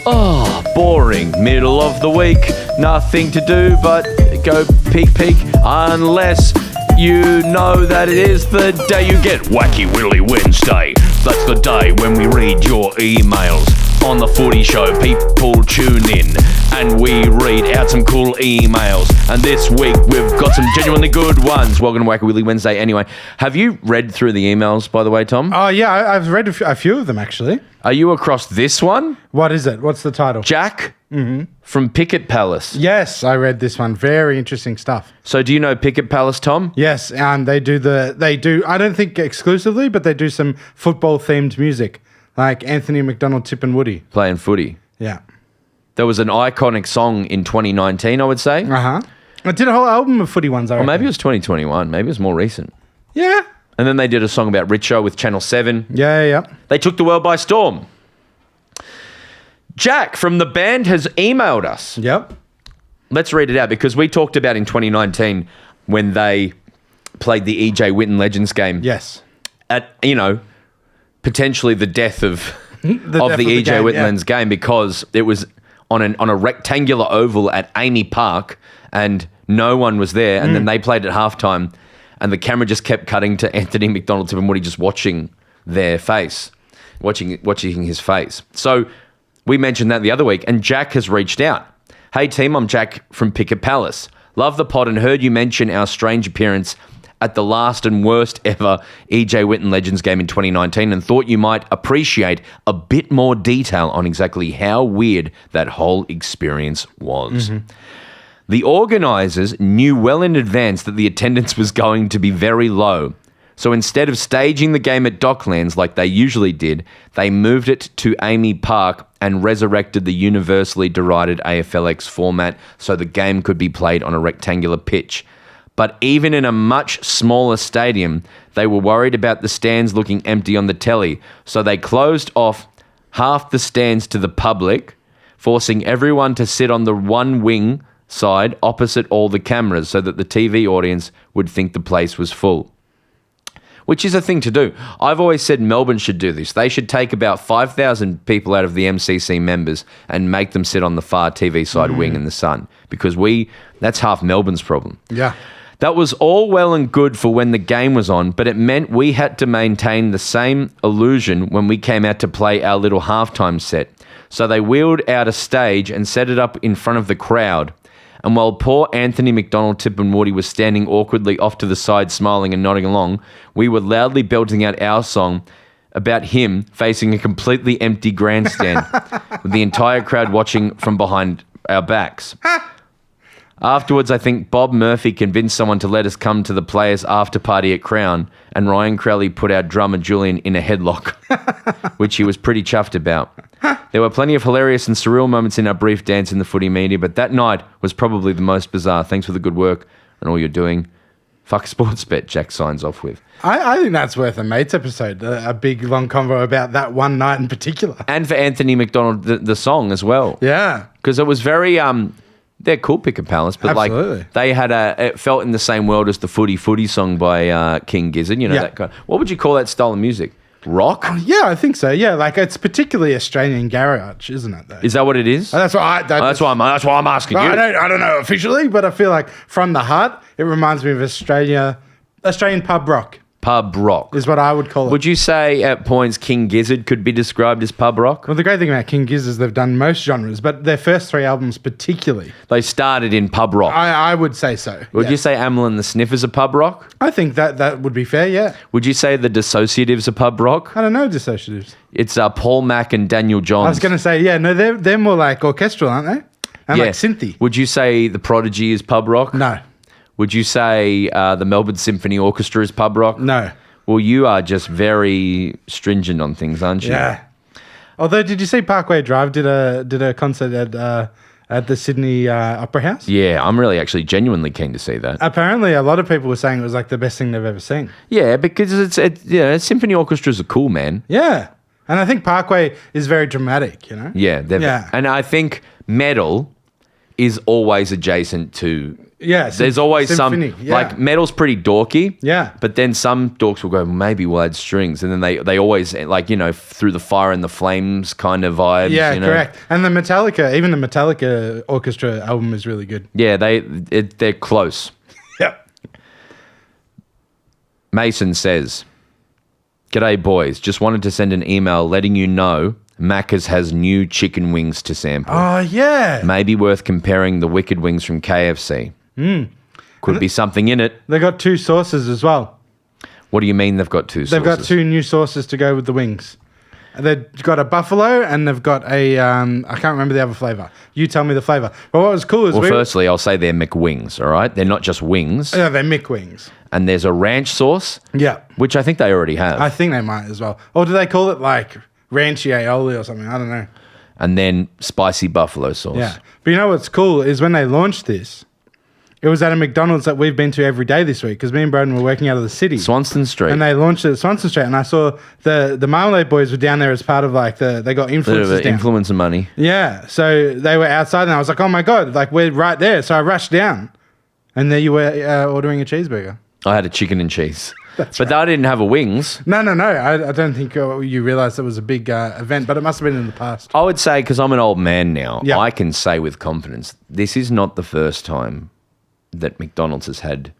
Oh, boring. Middle of the week. Nothing to do but go peek unless you know that it is the day you get Wacky Willy Wednesday. That's the day when we read your emails. On the Footy Show, people tune in and we read out some cool emails. And this week we've got some genuinely good ones. Welcome to Wacky Willy Wednesday. Anyway, have you read through the emails, by the way, Tom? Oh, yeah, I've read a few of them, actually. Are you across this one? What is it? What's the title? Jack from Picket Palace. Yes, I read this one. Very interesting stuff. So do you know Picket Palace, Tom? Yes, they do, I don't think exclusively, but they do some football-themed music, like Anthony McDonald, Tip and Woody. Playing footy. Yeah. There was an iconic song in 2019, I would say. Uh-huh. I did a whole album of footy ones, I reckon. Or maybe it was 2021. Maybe it was more recent. Yeah. And then they did a song about Richo with Channel 7. Yeah. They took the world by storm. Jack from the band has emailed us. Yep. Let's read it out because we talked about in 2019 when they played the EJ Whitten Legends game. Yes. At, potentially the death of the EJ Whitten's game because it was on a rectangular oval at Amy Park and no one was there. And then they played at halftime and the camera just kept cutting to Anthony McDonald, Tip and Woody just watching their face, watching his face. So we mentioned that the other week and Jack has reached out. Hey team, I'm Jack from Picket Palace. Love the pod and heard you mention our strange appearance at the last and worst ever EJ Whitten Legends game in 2019 and thought you might appreciate a bit more detail on exactly how weird that whole experience was. The organisers knew well in advance that the attendance was going to be very low. So instead of staging the game at Docklands like they usually did, they moved it to Amy Park and resurrected the universally derided AFLX format so the game could be played on a rectangular pitch. But even in a much smaller stadium, they were worried about the stands looking empty on the telly, so they closed off half the stands to the public, forcing everyone to sit on the one wing side opposite all the cameras so that the TV audience would think the place was full. Which is a thing to do. I've always said Melbourne should do this. They should take about 5,000 people out of the MCC members and make them sit on the far TV side wing in the sun because that's half Melbourne's problem. Yeah. That was all well and good for when the game was on, but it meant we had to maintain the same illusion when we came out to play our little halftime set. So they wheeled out a stage and set it up in front of the crowd. And while poor Anthony McDonald, Tip and Woody was standing awkwardly off to the side smiling and nodding along, we were loudly belting out our song about him facing a completely empty grandstand with the entire crowd watching from behind our backs. Afterwards, I think Bob Murphy convinced someone to let us come to the players' after party at Crown, and Ryan Crowley put our drummer Julian in a headlock, which he was pretty chuffed about. There were plenty of hilarious and surreal moments in our brief dance in the footy media, but that night was probably the most bizarre. Thanks for the good work and all you're doing. Fuck sports bet, Jack signs off with. I think that's worth a Mates episode, a big, long convo about that one night in particular. And for Anthony McDonald, the song as well. Yeah. Because it was very... they're cool, Picket Palace, but Absolutely. They had it felt in the same world as the Footy song by King Gizzard. That kind. What would you call that style of music? Rock? Yeah, I think so. Yeah, it's particularly Australian garage, isn't it? Though? Is that what it is? That's what that's why I'm asking you. I don't know officially, but I feel like from the heart, it reminds me of Australian pub rock. Pub rock is what I would call it. Would you say at points King Gizzard could be described as pub rock? Well, the great thing about King Gizzard is they've done most genres, but their first three albums particularly. They started in pub rock. I would say so. Would you say Amel and the Sniffers are pub rock? I think that would be fair, yeah. Would you say the Dissociatives are pub rock? I don't know Dissociatives. It's Paul Mack and Daniel Johns. I was going to say, yeah, no, they're more like orchestral, aren't they? And like synthy. Would you say the Prodigy is pub rock? No. Would you say the Melbourne Symphony Orchestra is pub rock? No. Well, you are just very stringent on things, aren't you? Yeah. Although, did you see Parkway Drive did a concert at the Sydney Opera House? Yeah, I'm really actually genuinely keen to see that. Apparently, a lot of people were saying it was like the best thing they've ever seen. Yeah, because symphony orchestras are cool, man. Yeah. And I think Parkway is very dramatic, Yeah. And I think metal is always adjacent to Yeah, There's always symphony, some, yeah. like, metal's pretty dorky. Yeah. But then some dorks will go, maybe we'll add strings. And then they always, like, you know, through the fire and the flames kind of vibes. Yeah, you know? correct. And the Metallica, even the Metallica orchestra album is really good. Yeah, they're close. Yeah. Mason says, "G'day, boys. Just wanted to send an email letting you know Macca's has new chicken wings to sample. Oh, yeah. Maybe worth comparing the wicked wings from KFC. Could be something in it. They got 2 sauces as well. What do you mean they've got 2 sauces? They've got 2 new sauces to go with the wings. They've got a buffalo and they've got a, I can't remember the other flavour. You tell me the flavour. But what was cool is... Well, firstly, I'll say they're McWings, all right? They're not just wings. Yeah, they're Mick wings. And there's a ranch sauce, Yeah. which I think they already have. I think they might as well. Or do they call it like ranchy aioli or something? I don't know. And then spicy buffalo sauce. Yeah. But you know what's cool is when they launched this, it was at a McDonald's that we've been to every day this week because me and Broden were working out of the city. Swanston Street. And they launched it at Swanston Street. And I saw the Marmalade Boys were down there as part of like they got influencers down. Influencer money. Yeah. So they were outside and I was like, oh my God, like we're right there. So I rushed down. And there you were ordering a cheeseburger. I had a chicken and cheese. That's but right. I didn't have a wings. No. I don't think you realised it was a big event, but it must have been in the past. I would say, because I'm an old man now, Yeah. I can say with confidence, this is not the first time that McDonald's has had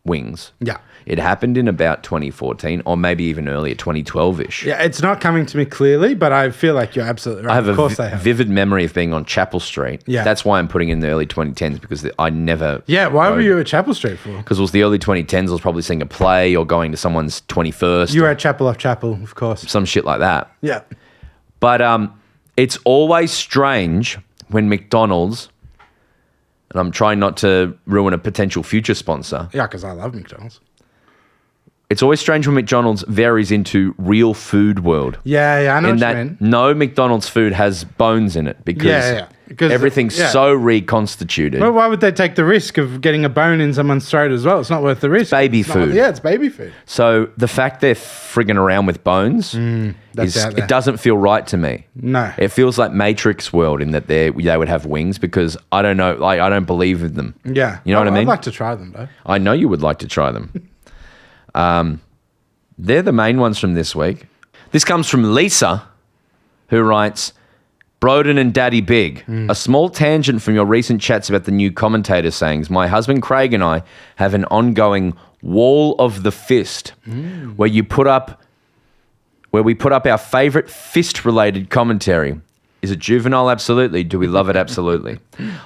wings. Yeah. It happened in about 2014 or maybe even earlier, 2012-ish. Yeah, it's not coming to me clearly, but I feel like you're absolutely right. I have Of course a they have. vivid memory of being on Chapel Street. Yeah. That's why I'm putting in the early 2010s because I never... Yeah, why were you at Chapel Street for? Because it was the early 2010s. I was probably seeing a play or going to someone's 21st. You were at Chapel off Chapel, of course. Some shit like that. Yeah. But it's always strange when McDonald's, and I'm trying not to ruin a potential future sponsor, Yeah, because I love McDonald's. it's always strange when McDonald's varies into real food world. Yeah, I know In what that you mean. no McDonald's food has bones in it because Yeah. Because everything's so reconstituted. Well, why would they take the risk of getting a bone in someone's throat as well? It's not worth the risk. Baby It's not- food. Yeah, it's baby food. So the fact they're frigging around with bones, that's out there. it doesn't feel right to me. No. It feels like Matrix world in that they would have wings because I don't know, like I don't believe in them. Yeah. You know what I mean? I'd like to try them, though. I know you would like to try them. They're the main ones from this week. This comes from Lisa, who writes, Broden and Daddy Big, a small tangent from your recent chats about the new commentator sayings. My husband Craig and I have an ongoing wall of the fist where we put up our favourite fist-related commentary. Is it juvenile? Absolutely. Do we love it? Absolutely.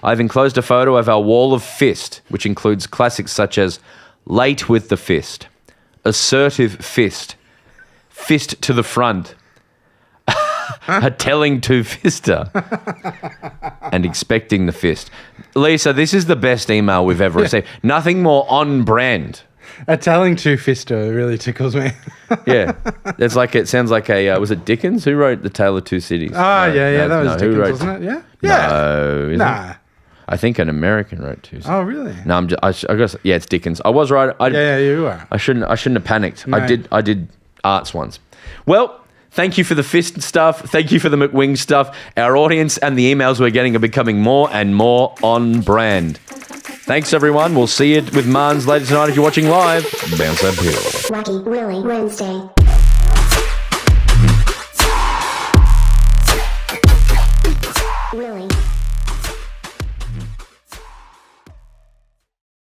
I've enclosed a photo of our wall of fist, which includes classics such as Late with the Fist, Assertive Fist, Fist to the Front, a telling two-fister, and Expecting the Fist. Lisa, this is the best email we've ever received. Nothing more on brand. A telling two-fister really tickles me. Yeah. It sounds like a, was it Dickens? Who wrote The Tale of Two Cities? Oh, yeah, that was who Dickens, wrote- wasn't it? Yeah? Yeah. No, is it? Nah. I think an American wrote Two Cities. Oh, really? No, I guess, yeah, it's Dickens. I was right. Yeah, you are. I shouldn't have panicked. No. I did arts once. Well, thank you for the fist stuff. Thank you for the McWing stuff. Our audience and the emails we're getting are becoming more and more on brand. Thanks, everyone. We'll see you with Marns later tonight if you're watching live. Bounce that pill. Wacky Willy Wednesday.